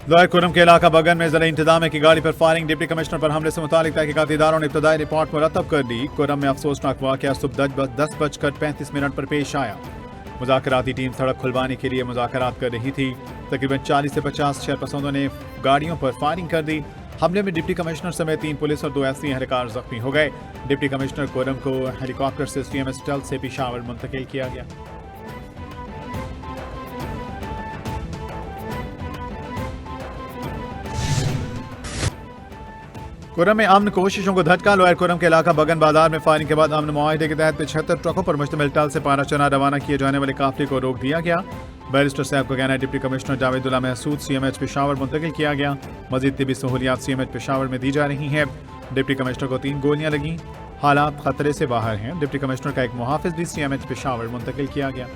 Lower Kurram के इलाका बगन में जिला इंतजामिया की गाड़ी पर फायरिंग। डिप्टी कमिश्नर पर हमले से मुतालिक तहकीकाती इदारों ने इब्तदाई रिपोर्ट मुरतब कर दी। कुरम में अफसोसनाक वाकया सुबह 10:35 पर पेश आया। मुज़ाकराती टीम सड़क खुलवाने के लिए मुज़ाकरात कर रही थी। तकरीबन 40 से 50 शरपसंदों ने गाड़ियों पर फायरिंग कर दी। हमले में डिप्टी कमिश्नर समेत 3 पुलिस और 2 एससी एहलकार जख्मी हो गए। डिप्टी कमिश्नर कुरम को हेलीकॉप्टर से CMS टल से पेशावर मुंतकिल किया गया। कुरम में अमन कोशिशों को धटका। लोअर कुरम के इलाका बगन बाजार में फायरिंग के बाद अमन मुआहिदे के तहत 75 ट्रकों पर मुश्तमिल टल से पाराचना रवाना किए जाने वाले काफिले को रोक दिया गया। बैरिस्टर साहब को कहना है deputy commissioner Javedullah Mahsud CMH Peshawar मुंतकिल किया गया। मजीद तिबी सहूलियात CMH पेशावर में दी जा रही हैं। डिप्टी कमिश्नर को 3 गोलियां लगी। हालात खतरे से बाहर हैं। डिप्टी कमिश्नर का एक मुहाफिज भी CMH पेशावर मुंतकिल किया गया।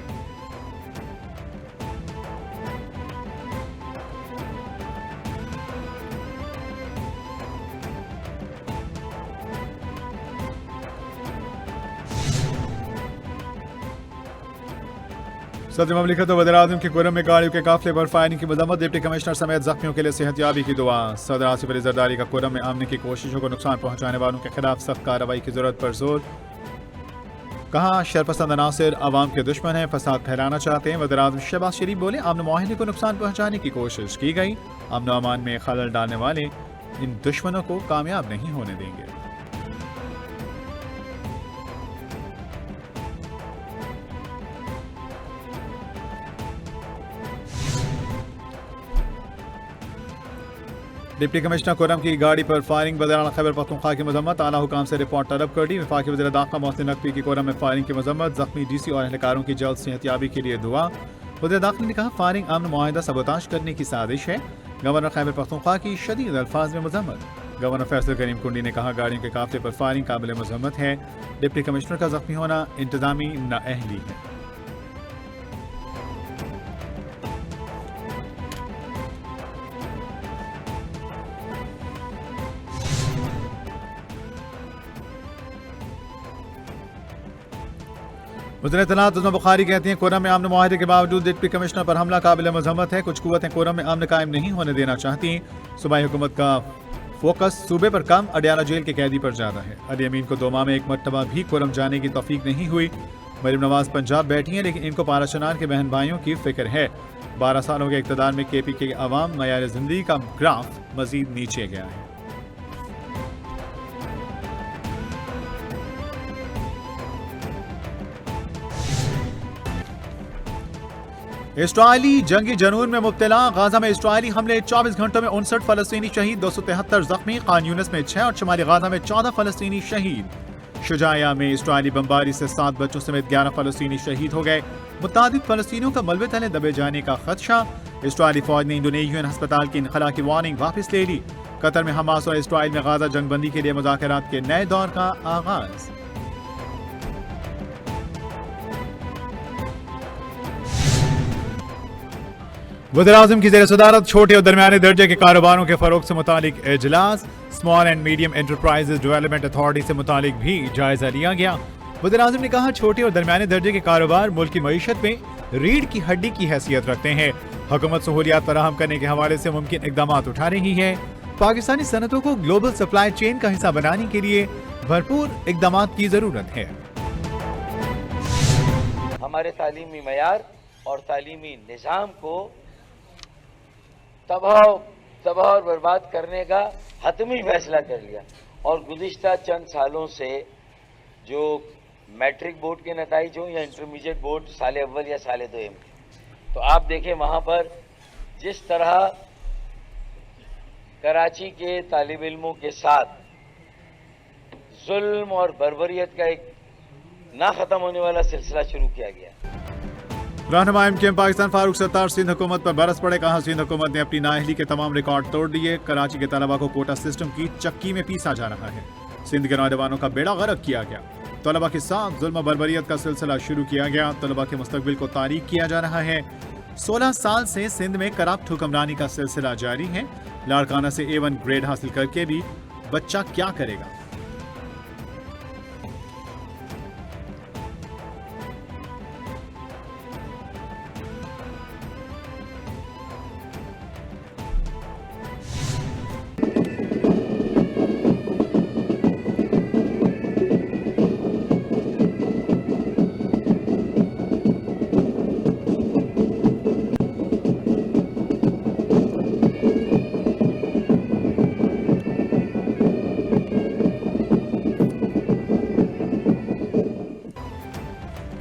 सदर ममलिकत और वज़ीर-ए-आज़म की कुरम में गाड़ियों के काफिले पर फायरिंग की मजम्मत। डिप्टी कमिश्नर समेत जख्मियों के लिए सेहतयाबी की दुआ। सदर आसिफ अली जरदारी का कुरम में अमन की कोशिशों को नुकसान पहुंचाने वालों के खिलाफ सख्त कार्रवाई की जरूरत पर जोर। कहा शरपसंद अनासिर अवाम के दुश्मन हैं, फसाद फैलाना चाहते हैं। वज़ीर-ए-आज़म शहबाज शरीफ बोले अमन मुआहिदे को नुकसान पहुंचाने की कोशिश की गई। अमन व अमान में खलल डालने वाले इन दुश्मनों को कामयाब नहीं होने देंगे। डिप्टी कमिश्नर कुरम की गाड़ी पर फायरिंग। वज़ीर खैबर पख्तूनख्वा की मजम्मत। आला हुकाम से रिपोर्ट तलब कर दी। वफाकी वज़ीर दाखिला मोहसिन नकवी की कुरम में फायरिंग की मजम्मत। जख्मी DC और एहलकारों की जल्द सेहतयाबी के लिए दुआ। वज़ीर दाखिला ने कहा फायरिंग अमन मुआहिदा सबोताश करने की साजिश है। गवर्नर खैबर पख्तूनख्वा की शदीद अल्फाज में मजम्मत। गवर्नर फैसल करीम कुंडी ने कहा गाड़ियों के काफिले पर फायरिंग काबिल मजम्मत है। डिप्टी कमिश्नर का जख्मी होना इंतजामी नाअहली है। वज़ीर इत्तलात उस्मा बुखारी कहती हैं कुरम में अमन मुआहिदे के बावजूद डिप्टी कमिश्नर पर हमला काबिल मजम्मत है। कुछ कुव्वतें कुरम में अमन कायम नहीं होने देना चाहती। सूबाई हुकूमत का फोकस सूबे पर कम, अडियाला जेल के कैदी पर ज्यादा है। अली अमीन को 2 माह में एक मरतबा भी कुरम जाने की तौफीक नहीं हुई। मरीम नवाज पंजाब बैठी हैं लेकिन इनको पाराचनार के बहन भाइयों की फिक्र है। 12 सालों के इक़्तिदार में KPK के अवाम मयार जिंदगी का ग्राफ मजीद नीचे गया है। इस्राइली जंगी जनून में मुब्तला। गाजा में इस्राइली हमले 24 घंटों में 59 फलस्तीनी शहीद, 273 जख्मी। खान यूनिस में 6 और शुमाली गाजा में 14 फलस्तीनी शहीद। शुजाया में इस्राइली बमबारी से 7 बच्चों समेत 11 फलस्तीनी शहीद हो गए। मुतादिद फलस्तीनियों का मलबे तले दबे जाने का खदशा। इस्राइली फौज ने इंडोनेशियन अस्पताल की इनखला की वार्निंग वापस ले ली। कतर में हमास और इस्राइल में गाजा जंगबंदी के लिए मुज़ाकरात के नए दौर का आगाज। वज़ीर-ए-आज़म की ज़ेर सदारत छोटे और दरमियाने दर्जे के कारोबारों के फरोग से मुतालिक इजलास। Small and medium enterprises development authority से मुतालिक भी जायजा लिया गया। वज़ीर-ए-आज़म ने कहा छोटे और दरमियाने दर्जे के कारोबार मुल्क की मईशत में रीढ़ की हड्डी की हैसियत रखते हैं। हुकूमत सहूलियात फराहम करने के हवाले से मुमकिन इकदाम उठा रही है। पाकिस्तानी सनतों को ग्लोबल सप्लाई चेन का हिस्सा बनाने के लिए भरपूर इकदाम की जरूरत है। हमारे तालीमी मयार और तालीमी निज़ाम को तबाह और बर्बाद करने का हतमी फैसला कर लिया। और गुज़िश्ता चंद सालों से जो मैट्रिक बोर्ड के नताइज हों या इंटरमीडिएट बोर्ड साल अव्वल या साल दोयम, तो आप देखें वहाँ पर जिस तरह कराची के तालिब इल्मों के साथ जुल्म और बर्बरियत का एक ना ख़त्म होने वाला सिलसिला शुरू किया गया। रहनुमा MKM पाकिस्तान फारूक सत्तार सिंध हुकूमत पर बरस पड़े। कहा सिंध हुकूमत ने अपनी नाअहली के तमाम रिकॉर्ड तोड़ दिए। कराची के तलबा को कोटा सिस्टम की चक्की में पीसा जा रहा है। सिंध के नौजवानों का बेड़ा गर्क किया गया। तलबा के साथ जुल्म बर्बरियत का सिलसिला शुरू किया गया। तलबा के मुस्तकबिल को तारीक किया जा रहा है। 16 साल से सिंध में करप्ट हुक्मरानी का सिलसिला जारी है। लाड़काना से A1 ग्रेड हासिल करके भी बच्चा क्या करेगा।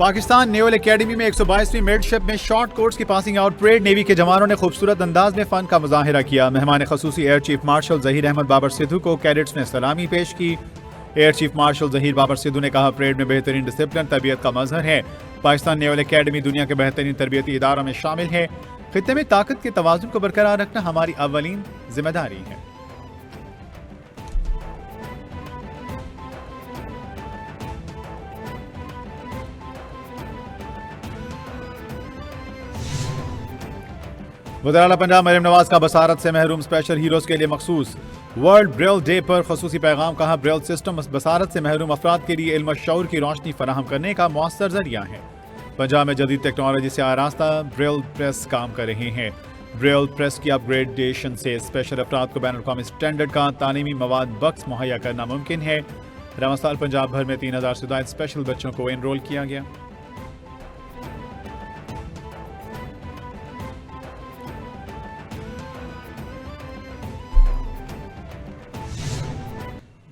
पाकिस्तान नेवल एकेडमी में 122वीं मिडशिप में शॉर्ट कोर्स की पासिंग आउट परेड नेवी के जवानों ने खूबसूरत अंदाज में फन का मुजाहिरा किया। मेहमान खसूसी air chief marshal Zaheer Ahmed Babar Sidhu को कैडेट्स ने सलामी पेश की। Air chief marshal Zaheer Babar Sidhu ने कहा, परेड में बेहतरीन डिसिप्लिन तरबियत का मजहर है। पाकिस्तान नेवल एकेडमी दुनिया के बेहतरीन तरबियती इदारों में शामिल है। खित्ते में ताकत के तवाज़ुन को बरकरार रखना हमारी अव्वलीन जिम्मेदारी है। वज़ीर-ए-आला पंजाब मरीम नवाज का बसारत से महरूम स्पेशल हीरोज के लिए मखसूस वर्ल्ड ब्रेल डे पर खसूसी पैगाम। कहा, ब्रेल सिस्टम बसारत से महरूम अफराद के लिए इल्म शऊर की रोशनी फराहम करने का मौसर जरिया है। पंजाब में जदीद टेक्नोलॉजी से आरास्ता ब्रेल प्रेस काम कर रहे हैं। ब्रेल प्रेस की अपग्रेडेशन से स्पेशल अफराद को बैनुल-अक़वामी स्टैंडर्ड का तालीमी मवाद बक्स मुहैया करना मुमकिन है। रवां साल पंजाब भर में 3000 से ज़ायद स्पेशल बच्चों को एनरोल किया गया।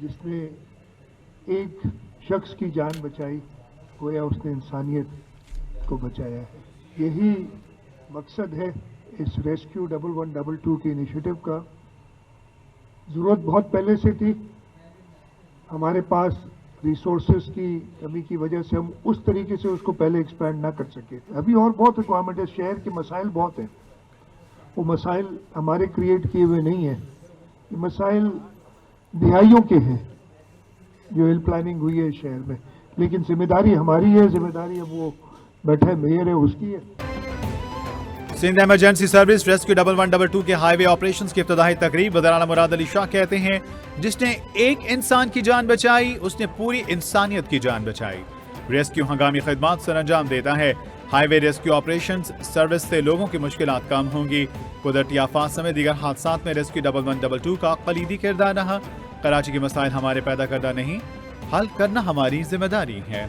जिसने एक शख्स की जान बचाई, गोया उसने इंसानियत को बचाया है। यही मकसद है इस रेस्क्यू 1122 के इनिशिएटिव का। ज़रूरत बहुत पहले से थी, हमारे पास रिसोर्सेज की कमी की वजह से हम उस तरीके से उसको पहले एक्सपैंड ना कर सके। अभी और बहुत रिक्वायरमेंट है, शहर के मसाइल बहुत हैं, वो मसाइल हमारे क्रिएट किए हुए नहीं हैं, ये मसाइल दिहाइयों के हैं जो इल प्लानिंग हुई है शहर में। लेकिन जिम्मेदारी हमारी है, जिम्मेदारी अब वो बैठा मेयर है उसकी है। सिंध इमरजेंसी सर्विस रेस्क्यू 1122 के हाईवे ऑपरेशंस की इब्तिदाई तकरीब वज़ीर-ए-आला मुराद अली शाह कहते हैं, जिसने एक इंसान की जान बचाई उसने पूरी इंसानियत की जान बचाई। रेस्क्यू हंगामी खिदमात सर अंजाम देता है। हाईवे रेस्क्यू ऑपरेशंस सर्विस से लोगों की मुश्किलात कम होंगी। कुदरती आफात समेत दीगर हादसात में रेस्क्यू 1122 का कलीदी किरदार रहा। कराची के मसाइल हमारे पैदा करना नहीं, हल करना हमारी जिम्मेदारी है।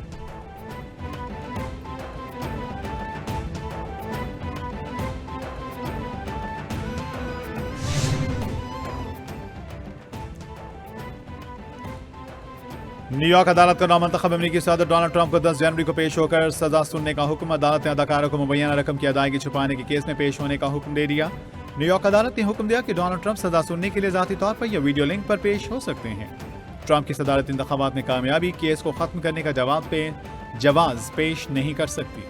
न्यूयॉर्क अदालत का नौमंतखब अमेरिकी सदर डोनाल्ड ट्रंप को 10 जनवरी को पेश होकर सजा सुनने का हुक्म। अदालत ने अदाकारों को मुबैना रकम की अदायगी छुपाने के केस में पेश होने का हुक्म दे दिया। न्यूयॉर्क अदालत ने हुक्म दिया कि डोनाल्ड ट्रंप सजा सुनने के लिए ज़ाती तौर पर या वीडियो लिंक पर पेश हो सकते हैं। ट्रंप की सदारती इंतखाबात में कामयाबी केस को खत्म करने का जवाब पेश नहीं कर सकती।